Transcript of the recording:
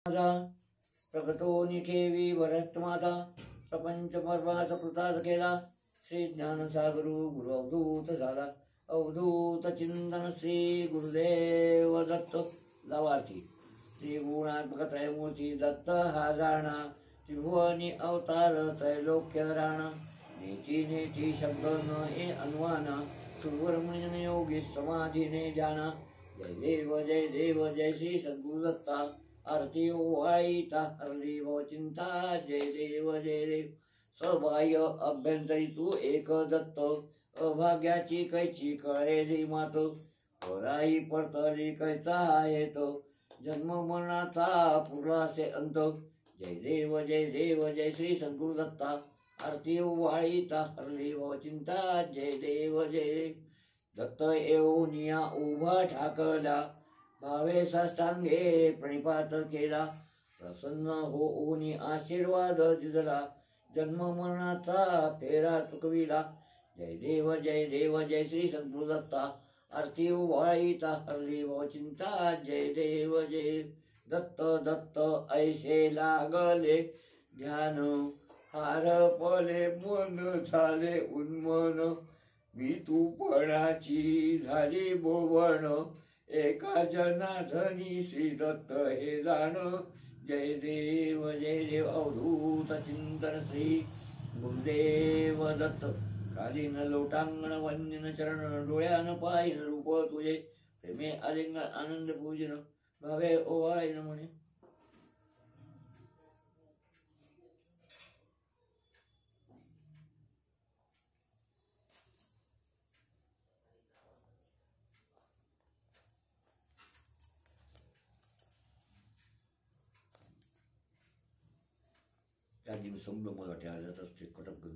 माझा प्रगतो निखेवी भरतमाता प्रपंच परमाचा कृतार्थ केला. श्री ज्ञानसागरू गुरु अवधूत झाला. अवधूत चिंतन श्री गुरुदेव दत्त. लाभार्थी श्री गुणात्मक त्रयमूर्ती दत्त हा जाणा. त्रिभुवनी अवतार त्रैलोक्य राणा. नेती नेती शब्द न ए अनुवाना. सुरवरमणीन योगी समाधीने ध्याना. जय देव जय श्री सद्गुरु दत्ता. आरती ओवाळीता हरली भव चिंता. जय देव सबाह्य अभ्यंतरी तू एक दत्त. अभाग्याची कैची कळेली मात. पराई परतली कैचा येत. जन्म मरणाचा पुरलासे अंत. जय देव जय श्री सद्गुरु दत्ता. आरती ओवाळीता हरली भव चिंता. जय देव दत्त येऊनिया उभा ठाकला. भावे साष्टांगे प्रणिपात केला. प्रसन्न होऊनी आशीर्वाद दिला. जन्म मरणाचा फेरा चुकविला. जय देव जय श्री सद्गुरु दत्ता. आरती ओवाळीता हरली भव चिंता. जय देव दत्त ऐसे लागले ध्यान. हारपले मन झाले उन्मन. मी तूपणाची झाली बोवण. एका जनाधनी श्री दत्त हे जाण. जय देव अवधूत चिंतन श्री गुरुदेव दत्त. कालीन लोटांगण वंदन चरण. डोळ्यान पाहिन रूप तुझे. प्रेमे आलिंगन आनंद पूजन. भावे ओवाळीन म्हणे. त्या दिवस मला ठेवायला असते कटक